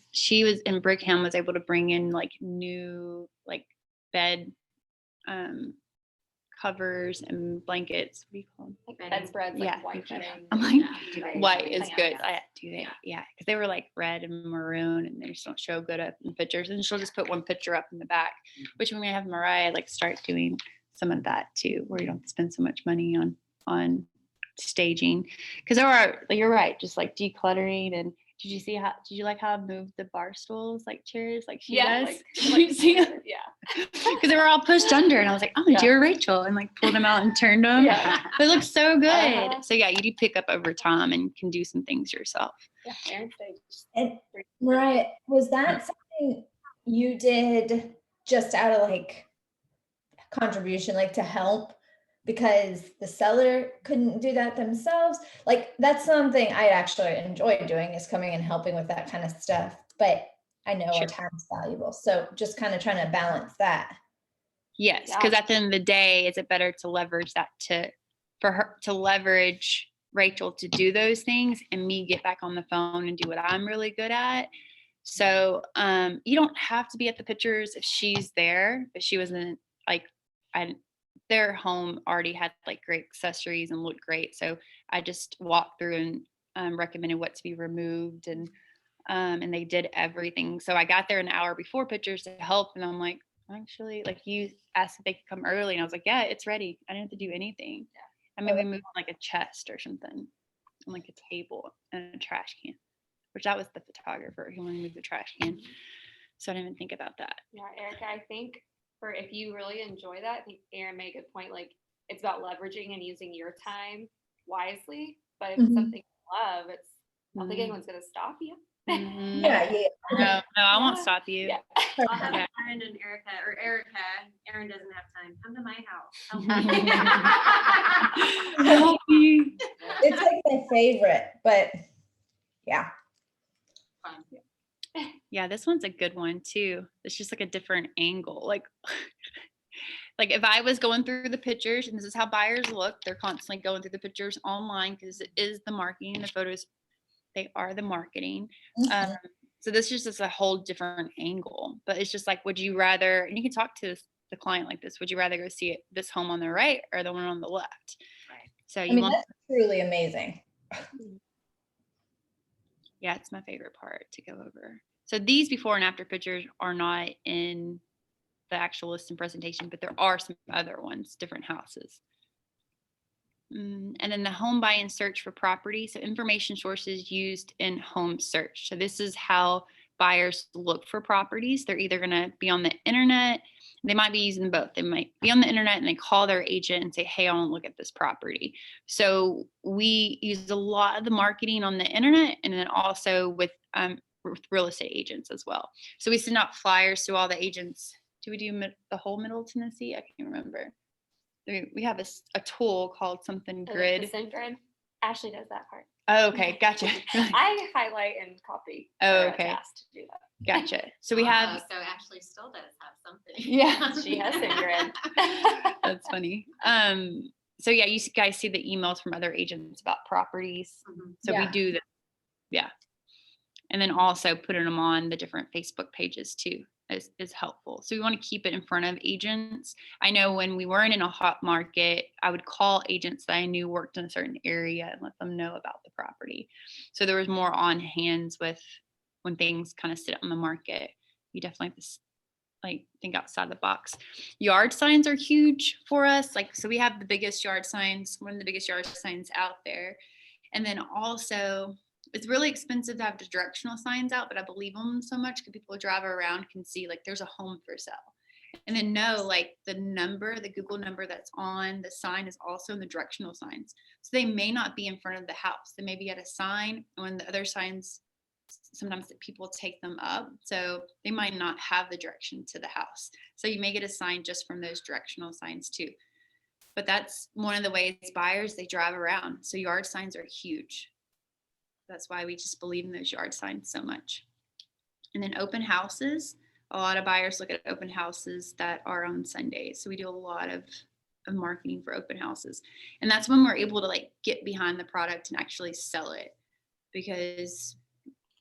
was in Brickham, was able to bring in like new like bed covers and blankets. What do you call them? Like Bedding. bedspreads, Yeah, like white yeah. bedding. I'm like, Yeah. white is Yeah. good. I do that. Yeah, because they were like red and maroon, and they just don't show good up in pictures. And she'll just put one picture up in the back, which when we have Mariah like start doing some of that too, where you don't spend so much money on staging. Because there are, like, you're right, just like decluttering. And did you like how I moved the bar stools like chairs like she does? like, Did you see them? yeah. Because they were all pushed under, and I was like, oh, Yeah. dear Rachel, and like pulled them out and turned them. Yeah. But it looks so good. Uh-huh. So yeah, you do pick up over time and can do some things yourself. Yeah, Aaron staged And 3. Mariah, was that something you did just out of like contribution, like to help? Because the seller couldn't do that themselves. Like that's something I actually enjoy doing, is coming and helping with that kind of stuff. But I know Sure. our time's valuable. So just kind of trying to balance that. Yes, Yeah. because at the end of the day, is it better to leverage that for her to leverage Rachel to do those things and me get back on the phone and do what I'm really good at? So you don't have to be at the pictures if she's there, but she wasn't like their home already had like great accessories and looked great. So I just walked through and recommended what to be removed, and they did everything. So I got there an hour before pictures to help, and I'm like, actually, like, you asked if they could come early, and I was like, yeah, it's ready. I didn't have to do anything. I mean, we moved like a chest or something, and like a table and a trash can, which that was the photographer who wanted to move the trash can. So I didn't even think about that. Yeah, Erica, I think for if you really enjoy that, I think Aaron made a good point. Like it's about leveraging and using your time wisely. But if it's Mhm. something you love, I don't think Mhm. anyone's gonna stop you. Mhm. Yeah, yeah. No, I won't Yeah. stop you. Yeah. I'll have Yeah. Aaron and Erica, or Erica, Aaron doesn't have time, come to my house. Help me. Help me. It's like my favorite, but yeah. Fun. Yeah, this one's a good one too. It's just like a different angle. Like, like if I was going through the pictures, and this is how buyers look, they're constantly going through the pictures online because it is the marketing. The photos, they are the marketing. Mhm. So this is just a whole different angle. But it's just like, would you rather? And you can talk to the client like this. Would you rather go see this home on the right or the one on the left? Right. So I you mean, want, that's truly amazing. yeah, it's my favorite part to go over. So these before and after pictures are not in the actual listing presentation, but there are some other ones, different houses. And then the home buy and search for property. So information sources used in home search. So this is how buyers look for properties. They're either going to be on the internet. They might be using both. They might be on the internet and they call their agent and say, hey, I want to look at this property. So we use a lot of the marketing on the internet, and then also with real estate agents as well. So we send out flyers to all the agents. Do we do the whole Middle Tennessee? I can't remember. We have a tool called something The grid. SendGrid. Ashley does that part. Oh, okay, gotcha. I highlight and copy. Oh, her okay. task to do that. Gotcha. So we have, So Ashley still does have something. yeah, She has SendGrid. that's funny. So yeah, you guys see the emails from other agents about properties. Mhm. So we Yeah. do that. Yeah. And then also putting them on the different Facebook pages too. is helpful. So we want to keep it in front of agents. I know when we weren't in a hot market, I would call agents that I knew worked in a certain area and let them know about the property. So there was more on hands with when things kind of sit on the market. You definitely have to like think outside the box. Yard signs are huge for us. Like, so we have the biggest yard signs, one of the biggest yard signs out there. And then also it's really expensive to have the directional signs out, but I believe them so much because people drive around can see like there's a home for sale. And then know like the number, the Google number that's on the sign is also in the directional signs. So they may not be in front of the house. They may be at a sign, and when the other signs, sometimes people take them up. So they might not have the direction to the house. So you may get a sign just from those directional signs too. But that's one of the ways buyers, they drive around. So yard signs are huge. That's why we just believe in those yard signs so much. And then open houses. A lot of buyers look at open houses that are on Sundays. So we do a lot of marketing for open houses. And that's when we're able to like get behind the product and actually sell it, because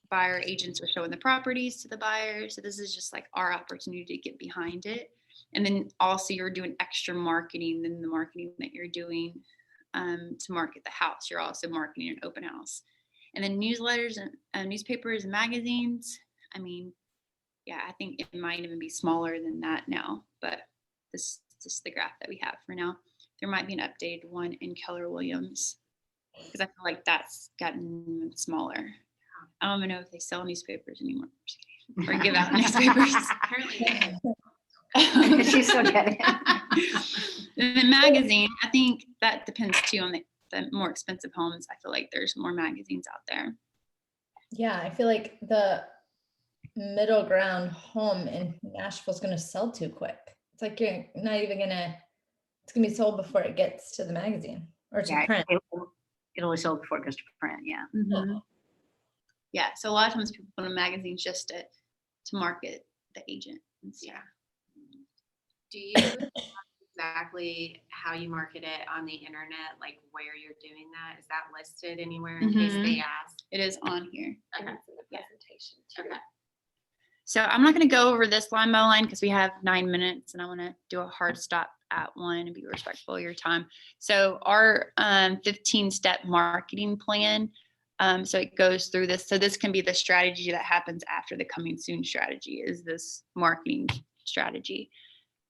buyer agents are showing the properties to the buyers. So this is just like our opportunity to get behind it. And then also you're doing extra marketing than the marketing that you're doing to market the house. You're also marketing an open house. And then newsletters and newspapers and magazines. I mean, yeah, I think it might even be smaller than that now, but this is just the graph that we have for now. There might be an updated one in Keller Williams because I feel like that's gotten even smaller. I don't even know if they sell newspapers anymore or give out newspapers. Apparently, She's still getting it. And then magazine, I think that depends too on the more expensive homes. I feel like there's more magazines out there. Yeah, I feel like the middle ground home in Nashville is going to sell too quick. It's like you're not even gonna, it's gonna be sold before it gets to the magazine or to Yeah, print. it'll be sold before it goes to print, yeah. Yeah, so a lot of times people put in magazines just to market the agent and stuff. yeah. Do you know exactly how you market it on the internet, like where you're doing that? Is that listed anywhere in case they ask? It is on here. And it's in the presentation too. Okay. So I'm not going to go over this line by line because we have 9 minutes and I want to do a hard stop at one and be respectful of your time. So our 15-step marketing plan, so it goes through this. So this can be the strategy that happens after the coming soon strategy is this marketing strategy.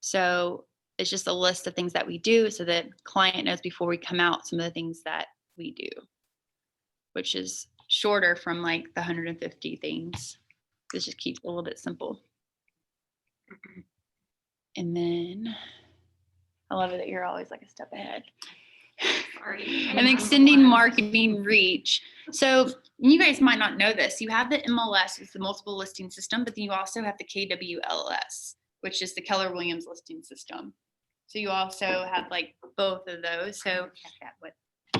So it's just a list of things that we do so that client knows before we come out some of the things that we do, which is shorter from like the 150 things. This just keeps it a little bit simple. And then I love it that you're always like a step ahead. Sorry. And extending marketing reach. So you guys might not know this. You have the MLS, it's the multiple listing system, but then you also have the KWLS, which is the Keller Williams listing system. So you also have like both of those. So Check that. What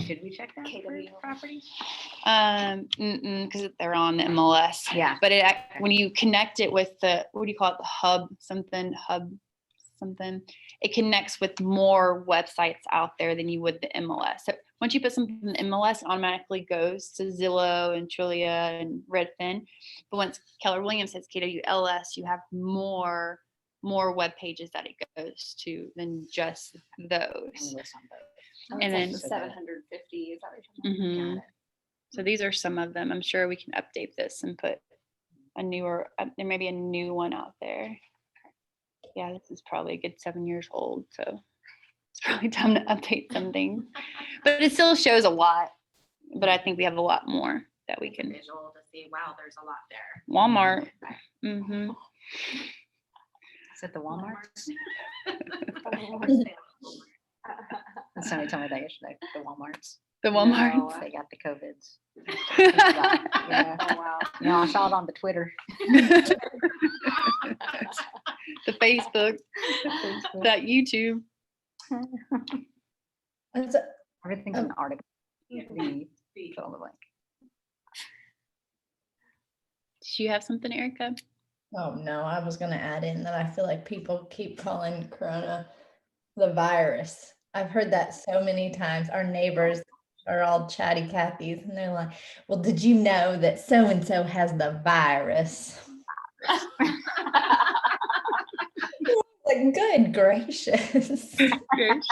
should we check that for KW. properties? because they're on the MLS. Yeah. But when you connect it with the, what do you call it? The hub something, it connects with more websites out there than you would the MLS. So once you put something in the MLS, it automatically goes to Zillow and Trulia and Redfin. But once Keller Williams has KWLS, you have more web pages that it goes to than just those. And then- 750, is that what you're talking Mhm. about? Got it. So these are some of them. I'm sure we can update this and put a newer, there may be a new one out there. Yeah, this is probably a good 7 years old. So it's probably time to update some things. But it still shows a lot. But I think we have a lot more that we can. Visual to see, wow, there's a lot there. Walmart. Mm-hmm. Is it the Walmart? Oh, Somebody told me that yesterday, the Walmarts. The Walmart. They got the COVIDs. Yeah. Oh, wow. You know, I saw it on the Twitter. The Facebook, that YouTube. That's a- Everything's in the article. The fill in the blank. Did you have something, Erica? Oh, no, I was gonna add in that I feel like people keep calling Corona the virus. I've heard that so many times. Our neighbors are all chatty Cathy's and they're like, well, did you know that so-and-so has the virus? Good gracious. Gracious.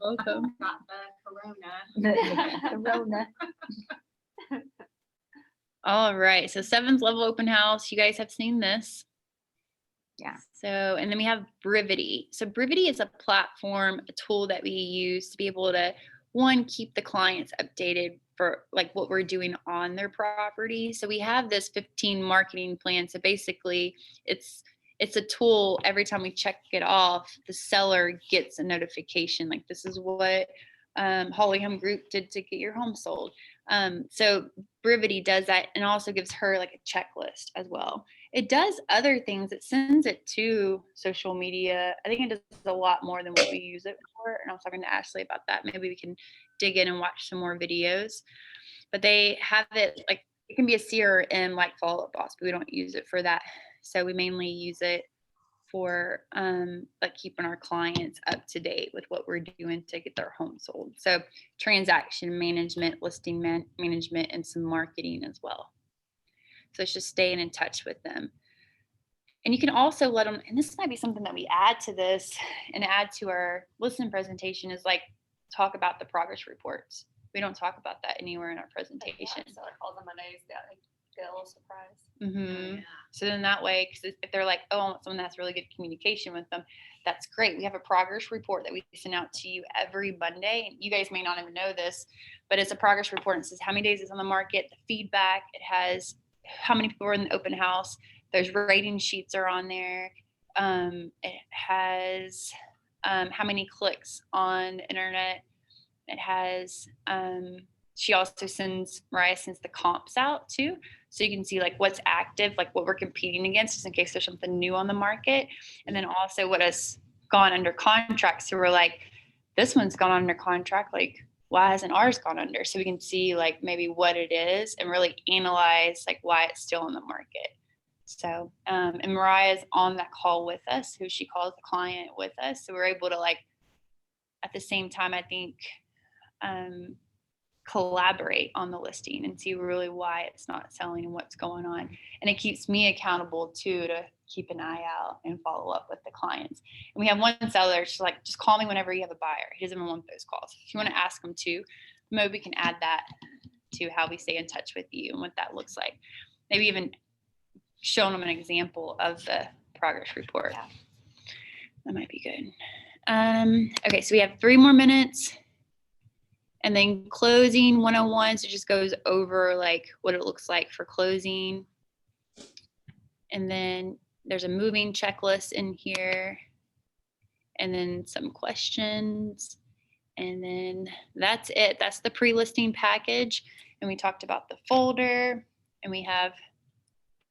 Welcome. Got the corona. The Rona. All right, so 7th level open house. You guys have seen this. Yeah. So, and then we have Brivity. So Brivity is a platform, a tool that we use to be able to, one, keep the clients updated for like what we're doing on their property. So we have this 15 marketing plan. So basically it's a tool. Every time we check it off, the seller gets a notification like this is what Holly Home Group did to get your home sold. So Brivity does that and also gives her like a checklist as well. It does other things. It sends it to social media. I think it does a lot more than what we use it for. And I was talking to Ashley about that. Maybe we can dig in and watch some more videos. But they have it like it can be a CRM like Follow Up Boss, but we don't use it for that. So we mainly use it for like keeping our clients up to date with what we're doing to get their home sold. So transaction management, listing management, and some marketing as well. So it's just staying in touch with them. And you can also let them, and this might be something that we add to this and add to our listing presentation is like talk about the progress reports. We don't talk about that anywhere in our presentation. Seller calls on Mondays, they get a little surprised. Mm-hmm. So then that way, because if they're like, oh, I want someone that's really good communication with them, that's great. We have a progress report that we send out to you every Monday. And you guys may not even know this, but it's a progress report. It says how many days it's on the market, the feedback. It has how many people were in the open house. There's rating sheets are on there. It has how many clicks on the internet. It has Mariah sends the comps out too. So you can see like what's active, like what we're competing against, just in case there's something new on the market. And then also what has gone under contract. So we're like, this one's gone under contract. Like, why hasn't ours gone under? So we can see like maybe what it is and really analyze like why it's still on the market. So, and Mariah's on that call with us, who she calls the client with us. So we're able to like, at the same time, I think, collaborate on the listing and see really why it's not selling and what's going on. And it keeps me accountable too, to keep an eye out and follow up with the clients. And we have one seller, she's like, just call me whenever you have a buyer. He doesn't even want those calls. If you want to ask him to, maybe we can add that to how we stay in touch with you and what that looks like. Maybe even showing them an example of the progress report. Yeah. That might be good. Okay, so we have 3 more minutes. And then closing 101, so it just goes over like what it looks like for closing. And then there's a moving checklist in here. And then some questions. And then that's it. That's the pre-listing package. And we talked about the folder. And we have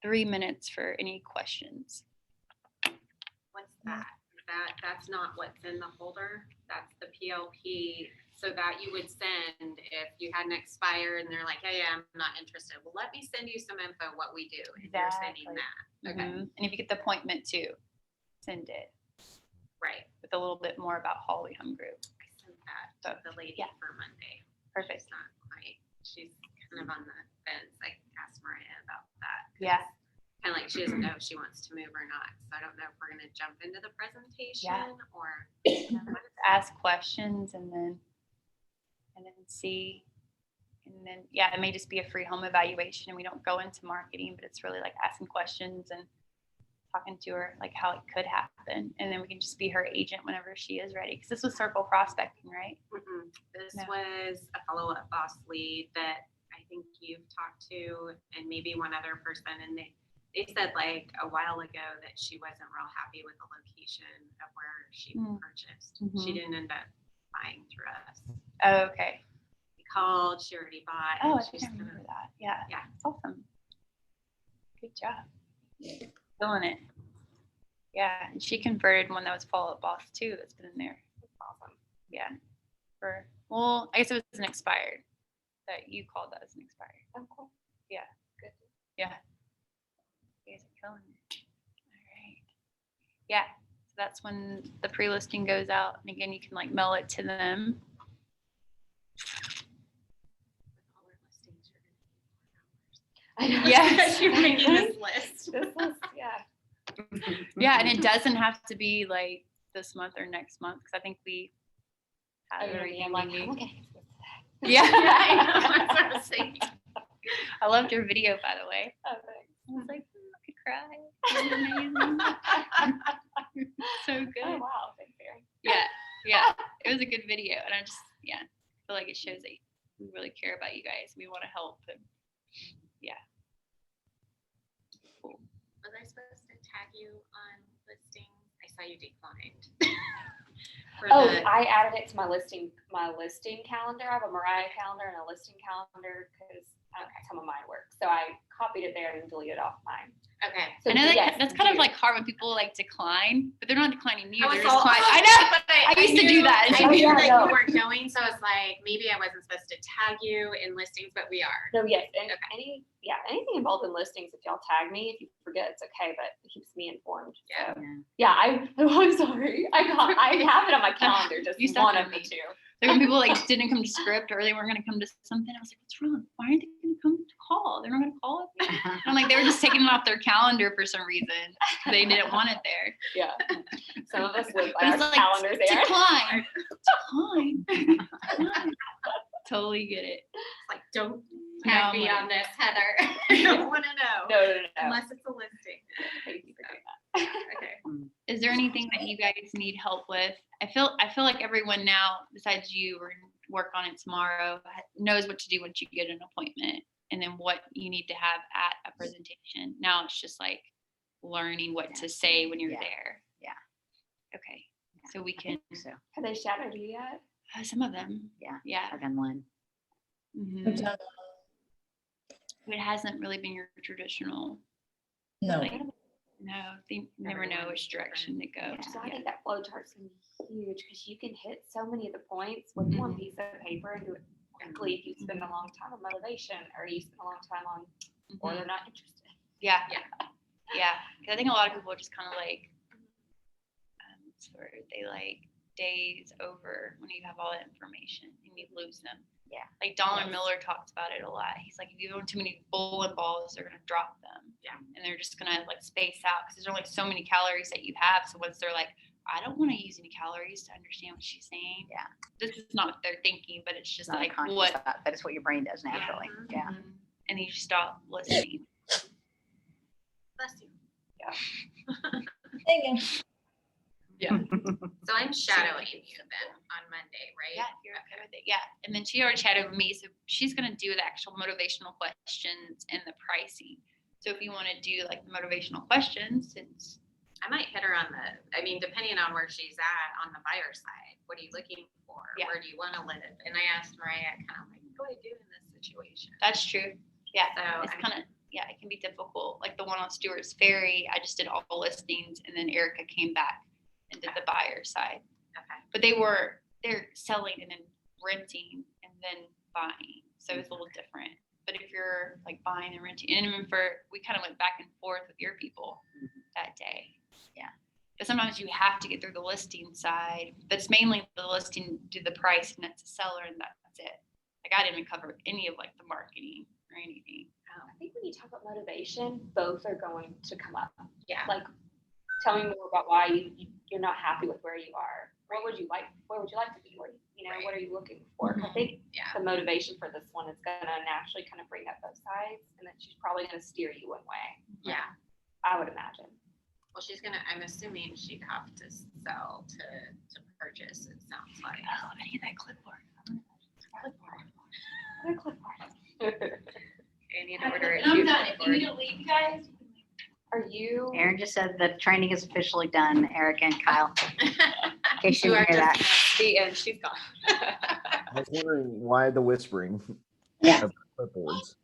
3 minutes for any questions. What's that? That's not what's in the folder. That's the PLP. So that you would send if you had an expire and they're like, hey, I'm not interested. Well, let me send you some info what we do. And you're sending Exactly. that. Okay. Mhm. And if you get the appointment too, send it Right. with a little bit more about Holly Home Group. I sent that to the lady Yeah. for Monday. Perfect. She's not quite, she's kind of on the fence. I asked Mariah about that. Yeah. Kind of like she doesn't know if she wants to move or not. So I don't know if we're going to jump into the presentation or Ask questions and then see. And then, yeah, it may just be a free home evaluation and we don't go into marketing, but it's really like asking questions and talking to her, like how it could happen. And then we can just be her agent whenever she is ready. Because this was circle prospecting, right? This No. was a follow-up boss lead that I think you've talked to and maybe one other person. And they said like a while ago that she wasn't real happy with the location of where she purchased. Mhm. She didn't end up buying through us. Oh, okay. We called, she already bought. Oh, and I she's think I kind of- remember that. Yeah. Yeah. It's awesome. Good job. Doing it. Yeah. And she converted one that was follow-up boss too. That's been in there. That's awesome. Yeah. Well, I guess it was an expired that you called that as an expired. Oh, cool. Yeah. Good. Yeah. You guys are killing it. All right. Yeah. So that's when the pre-listing goes out. And again, you can like mail it to them. With all our listings, you're gonna need more hours. I know. Yes. You're making this list. This was, yeah. Yeah, and it doesn't have to be like this month or next month, because I think we Oh, have you know me, everything I'm we like, need. okay. Yeah. I know, that's what I was thinking. I loved your video, by the way. Oh, thanks. I was like, I could cry. It was amazing. So Oh, good. wow, thanks, Erin. Yeah. It was a good video. And I just, feel like it shows that we really care about you guys. We want to help. And cool. Was I supposed to tag you on listings? I saw you declined. For Oh, the- I added it to my listing calendar. I have a Mariah calendar and a listing calendar because that's how mine works. So I copied it there and deleted off mine. Okay. So I know yes, that's kind of do. like hard when people like decline, but they're not declining you. I They're was just all, declining. "Oh," I know. but I used to do that. I knew Yeah, that no. you weren't going, so I was like, maybe I wasn't supposed to tag you in listings, but we are. No, yes, and Okay. anything involved in listings, if y'all tag me, if you forget, it's okay, but it keeps me informed. Yeah. So, yeah, I'm sorry. I have it on my calendar, just You sound one of the amazing. two. Like when people like didn't come to script or they weren't going to come to something, I was like, what's wrong? Why aren't they going to come to call? They're not going to call it. And I'm like, they were just taking it off their calendar for some reason. They didn't want it there. Yeah. Some of us live by And our it's like, calendars there. decline. Totally get it. It's like, don't No, tag I'm me like- on this, Heather. I don't want to know. No. Unless it's a listing. Thank you for doing that. Okay. Is there anything that you guys need help with? I feel like everyone now, besides you, we're gonna work on it tomorrow, knows what to do once you get an appointment, and then what you need to have at a presentation. Now it's just like learning what to say when you're Yeah. there. Yeah. Okay. So we can So Have they shadowed you yet? some of them. Yeah. Yeah. I've done one. Mhm. I've done- It hasn't really been your traditional. No, Like, no, they never know Everyone's which direction to go. Yeah. So I Yeah. think that flow chart's gonna be huge because you can hit so many of the points with one piece of paper and do it quickly if you spend a long time on motivation or you spend a long time on or Mhm. they're not interested. Yeah. Yeah. Yeah. 'Cause I think a lot of people are just kind of like, what's the word? They like daze over when you have all that information and you lose them. Yeah. Like Donald Miller talks about it a lot. He's like, if you own too many bowling balls, they're going to drop them. Yeah. And they're just going to like space out because there's only so many calories that you have. So once they're like, I don't want to use any calories to understand what she's saying. Yeah. This is not what they're thinking, but it's It's just not a like conscious what. thought, but it's what your brain does naturally. Yeah. Mhm. And you stop listening. Bless you. thank you. So I'm shadowing you then on Monday, right? Yeah, if you're okay with it. Yeah. And then she already chatted with me. So she's going to do the actual motivational questions and the pricing. So if you want to do like the motivational questions, since I might hit her on depending on where she's at on the buyer side. What are you looking for? Yeah. Where do you want to live? And I asked Mariah kind of like, what do I do in this situation? that's true. Yeah. So It's I'm- kind of, it can be difficult. Like the one on Stewart's Ferry, I just did all the listings and then Erica came back and did the buyer side. Okay. But they're selling and then renting and then buying. So it's a little different. But if you're like buying and renting, and we kind of went back and forth with your people that day. Yeah. But sometimes you have to get through the listing side. But it's mainly the listing, do the price, and that's a seller, and that's it. Like I didn't even cover any of like the marketing or anything. I think when you talk about motivation, both are going to come up. Yeah. Like, tell me more about why you're not happy with where you are. Where would you like to be? What are you looking for? 'Cause I think Yeah. the motivation for this one is gonna naturally kind of bring up both sides, and then she's probably gonna steer you one way. Yeah. I would imagine. Well, I'm assuming she'd have to sell to purchase, it sounds like. Oh, I need that clipboard. I need to order it. I'm done. If you need to leave, you guys. Are you? Aaron just said the training is officially done, Erica and Kyle. In case you You are didn't hear that. The end. She's gone. I was wondering why the whispering. Yeah. of clipboards.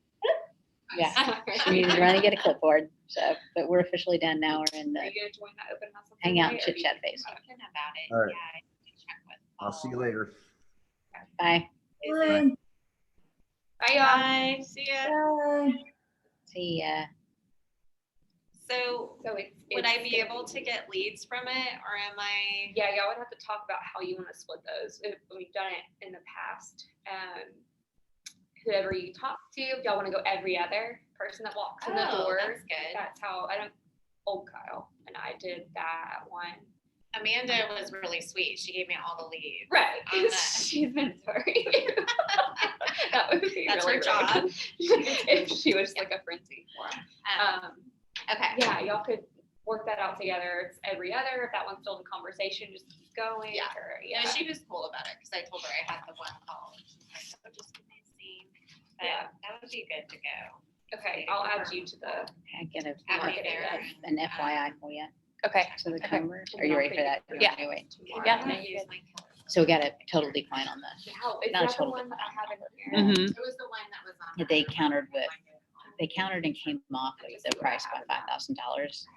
Yeah. She's running to get a clipboard. So, but we're officially done now. We're in Are the you gonna join that open house? on hangout Sunday, or chit do you- chat phase. Talking about it. All right. Yeah, I need to check with I'll see you Paul. later. Bye. Bye. Bye, y'all. Bye, see ya. Bye. See ya. So So it's. would I be it's- able to get leads from it or am I? Yeah, y'all would have to talk about how you want to split those. We've done it in the past. Whoever you talk to, if y'all want to go every other person that walks in the Oh, door, that's good. that's how, old Kyle. and I did that one. Amanda was really sweet. She gave me all the leads. Right. On that. She's been sorry. That would be That's really her job. rude. If she was like a frenzy for 'em. Okay. Yeah, y'all could work that out together. It's every other. If that one's still in conversation, just keep going. Yeah. Or, Yeah, yeah. she was cool about it because I told her I had the one call. She's like, oh, just give me a scene. But Yeah. that would be good to go. Okay, I'll add you to the. I get a, Add me Okay, there. an FYI for you. Okay. So the Okay. cover, are you ready for that? Yeah. Anyway, Yeah, I'm no, gonna you're use good. my calendar. so we got a total decline on the, How, is Not a that the total one that I have in here? Mhm. It was the one that was on. They the- countered with- they countered and came off of the price by $5,000.